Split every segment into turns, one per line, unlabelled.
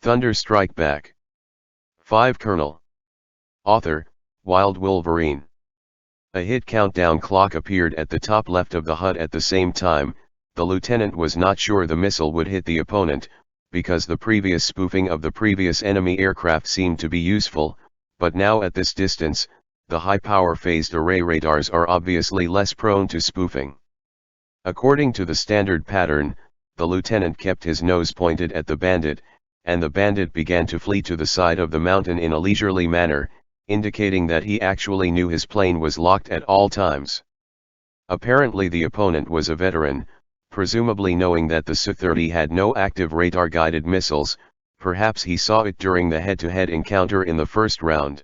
Thunder Strike Back. 5 Colonel. Author, Wild Wolverine. A hit countdown clock appeared at the top left of the HUD at the same time. The lieutenant was not sure the missile would hit the opponent, because the previous spoofing of the previous enemy aircraft seemed to be useful, but now at this distance, the high-power phased array radars are obviously less prone to spoofing. According to the standard pattern, the lieutenant kept his nose pointed at the bandit, and the bandit began to flee to the side of the mountain in a leisurely manner, indicating that he actually knew his plane was locked at all times. Apparently the opponent was a veteran, presumably knowing that the Su-30 had no active radar-guided missiles. Perhaps he saw it during the head-to-head encounter in the first round.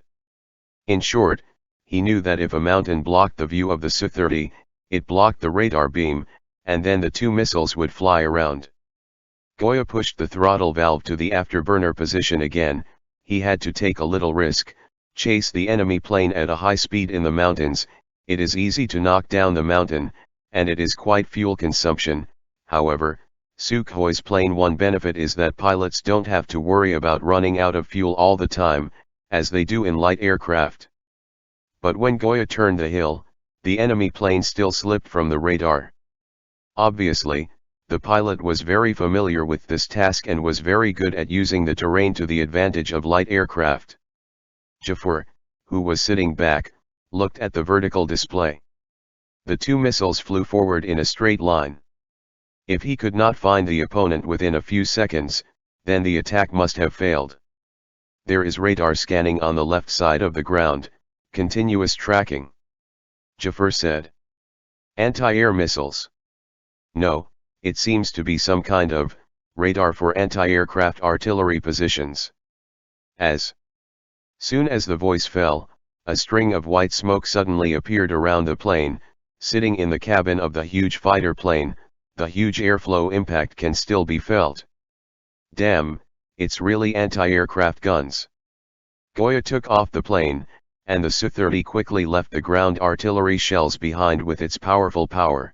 In short, he knew that if a mountain blocked the view of the Su-30, it blocked the radar beam, and then the two missiles would fly around. Goya pushed the throttle valve to the afterburner position again. He had to take a little risk, chase the enemy plane at a high speed in the mountains. It is easy to knock down the mountain, and it is quite fuel consumption. However, Sukhoi's Plane 1 benefit is that pilots don't have to worry about running out of fuel all the time, as they do in light aircraft. But when Goya turned the hill, the enemy plane still slipped from the radar. Obviously, the pilot was very familiar with this task and was very good at using the terrain to the advantage of light aircraft. Jafar, who was sitting back, looked at the vertical display. The two missiles flew forward in a straight line. If he could not find the opponent within a few seconds, then the attack must have failed. There is radar scanning on the left side of the ground, continuous tracking. Jafar said. Anti-air missiles. No, it seems to be some kind of radar for anti-aircraft artillery positions. As soon as the voice fell, a string of white smoke suddenly appeared around the plane. Sitting in the cabin of the huge fighter plane, the huge airflow impact can still be felt. Damn, it's really anti-aircraft guns. Goya took off the plane, and the Su-30 quickly left the ground artillery shells behind with its powerful power.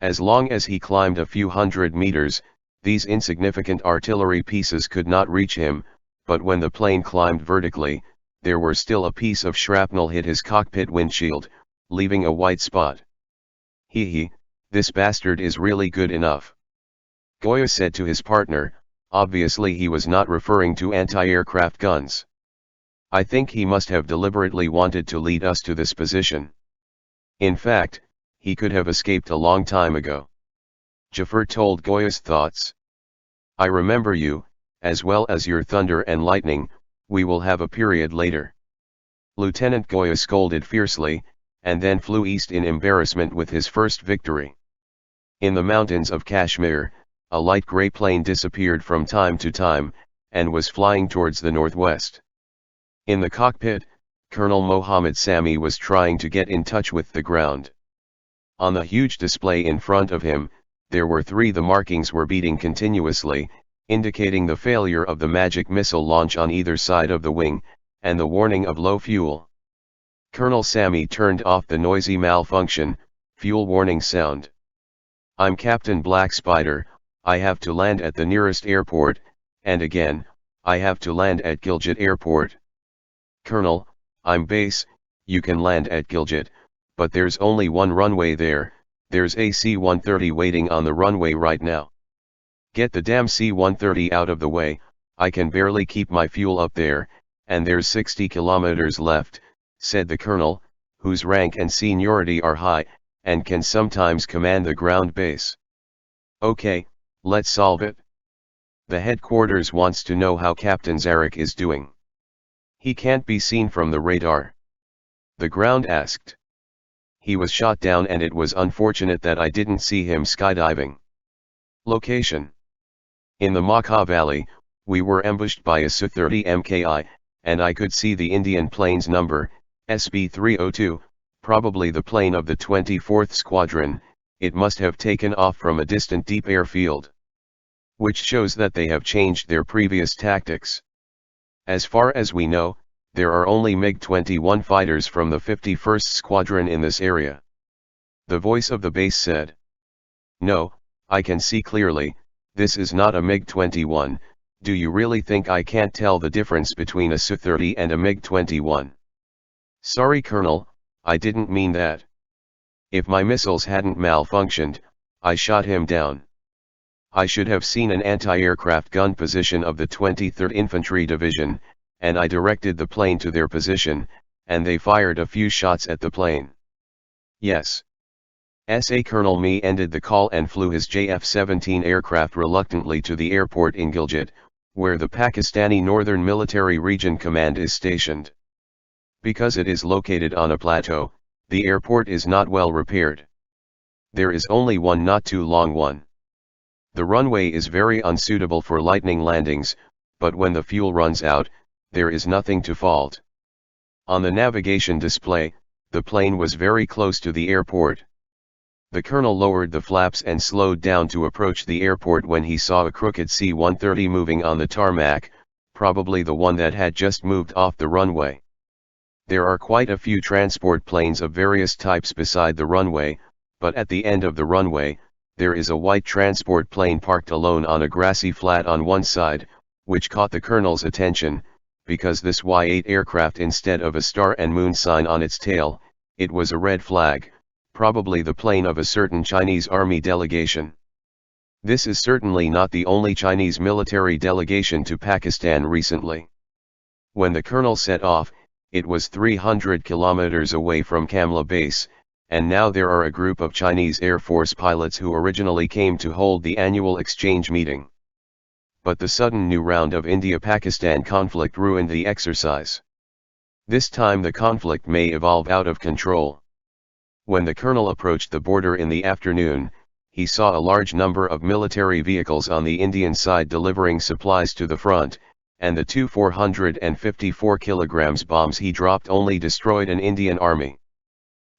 As long as he climbed a few hundred meters, these insignificant artillery pieces could not reach him, but when the plane climbed vertically, there were still a piece of shrapnel hit his cockpit windshield, leaving a white spot. Hee, this bastard is really good enough. Goya said to his partner. Obviously he was not referring to anti-aircraft guns. I think he must have deliberately wanted to lead us to this position. In fact, he could have escaped a long time ago. Jafar told Goya's thoughts. I remember you, as well as your thunder and lightning. We will have a period later. Lieutenant Goya scolded fiercely, and then flew east in embarrassment with his first victory. In the mountains of Kashmir, a light grey plane disappeared from time to time, and was flying towards the northwest. In the cockpit, Colonel Mohammed Sami was trying to get in touch with the ground. On the huge display in front of him, there were three. The markings were beating continuously, indicating the failure of the magic missile launch on either side of the wing, and the warning of low fuel. Colonel Sami turned off the noisy malfunction, fuel warning sound. I'm Captain Black Spider, I have to land at the nearest airport, and again, I have to land at Gilgit Airport. Colonel, I'm base, you can land at Gilgit, but there's only one runway there. There's a C-130 waiting on the runway right now. Get the damn C-130 out of the way. I can barely keep my fuel up there, and there's 60 kilometers left, said the colonel, whose rank and seniority are high, and can sometimes command the ground base. Okay, let's solve it. The headquarters wants to know how Captain Zarek is doing. He can't be seen from the radar. The ground asked. He was shot down, and it was unfortunate that I didn't see him skydiving. Location. In the Makha Valley, we were ambushed by a Su-30 MKI, and I could see the Indian plane's number, SB-302, probably the plane of the 24th Squadron. It must have taken off from a distant deep airfield. Which shows that they have changed their previous tactics. As far as we know, there are only MiG-21 fighters from the 51st Squadron in this area. The voice of the base said. No, I can see clearly, this is not a MiG-21, Do you really think I can't tell the difference between a Su-30 and a MiG-21? Sorry Colonel, I didn't mean that. If my missiles hadn't malfunctioned, I shot him down. I should have seen an anti-aircraft gun position of the 23rd Infantry Division, and I directed the plane to their position, and they fired a few shots at the plane. Yes. SA Colonel Me ended the call and flew his JF-17 aircraft reluctantly to the airport in Gilgit, where the Pakistani Northern Military Region Command is stationed. Because it is located on a plateau, the airport is not well repaired. There is only one not too long one. The runway is very unsuitable for lightning landings, but when the fuel runs out, there is nothing to fault. On the navigation display, the plane was very close to the airport. The colonel lowered the flaps and slowed down to approach the airport when he saw a crooked C-130 moving on the tarmac, probably the one that had just moved off the runway. There are quite a few transport planes of various types beside the runway, but at the end of the runway, there is a white transport plane parked alone on a grassy flat on one side, which caught the colonel's attention, because this Y-8 aircraft, instead of a star and moon sign on its tail, it was a red flag, probably the plane of a certain Chinese army delegation. This is certainly not the only Chinese military delegation to Pakistan recently. When the colonel set off, it was 300 kilometers away from Kamla base, and now there are a group of Chinese Air Force pilots who originally came to hold the annual exchange meeting. But the sudden new round of India-Pakistan conflict ruined the exercise. This time the conflict may evolve out of control. When the colonel approached the border in the afternoon, he saw a large number of military vehicles on the Indian side delivering supplies to the front, and the two 454 kilograms bombs he dropped only destroyed an Indian army.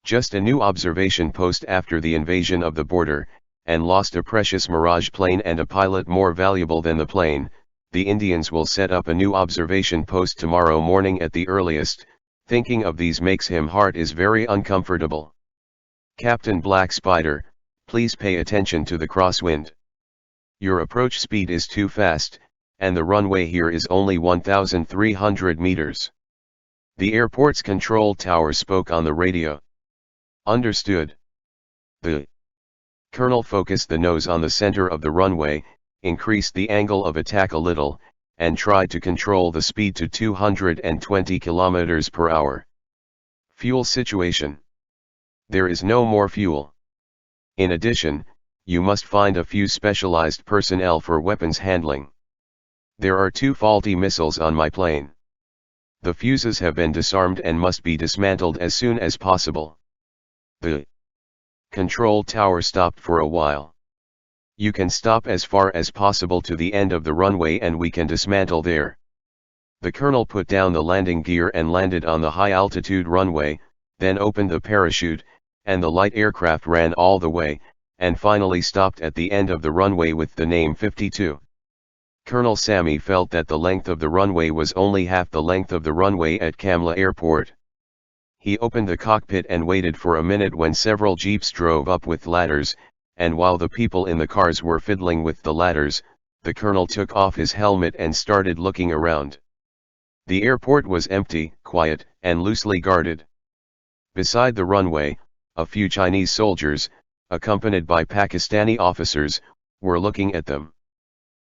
Just a new observation post after the invasion of the border, and lost a precious Mirage plane and a pilot more valuable than the plane. The Indians will set up a new observation post tomorrow morning at the earliest. Thinking of these makes him heart is very uncomfortable. Captain Black Spider, please pay attention to the crosswind. Your approach speed is too fast, and the runway here is only 1,300 meters. The airport's control tower spoke on the radio. Understood. The colonel focused the nose on the center of the runway, increased the angle of attack a little, and tried to control the speed to 220 km per hour. Fuel situation. There is no more fuel. In addition, you must find a few specialized personnel for weapons handling. There are 2 faulty missiles on my plane. The fuses have been disarmed and must be dismantled as soon as possible. The control tower stopped for a while. You can stop as far as possible to the end of the runway and we can dismantle there. The colonel put down the landing gear and landed on the high-altitude runway, then opened the parachute, and the light aircraft ran all the way, and finally stopped at the end of the runway with the name 52. Colonel Sammy felt that the length of the runway was only half the length of the runway at Kamla Airport. He opened the cockpit and waited for a minute when several jeeps drove up with ladders, and while the people in the cars were fiddling with the ladders, the colonel took off his helmet and started looking around. The airport was empty, quiet, and loosely guarded. Beside the runway, a few Chinese soldiers, accompanied by Pakistani officers, were looking at them.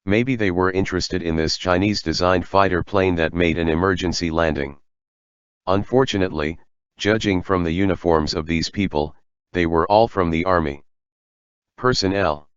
Maybe they were interested in this Chinese-designed fighter plane that made an emergency landing. Unfortunately, judging from the uniforms of these people, they were all from the army. Personnel.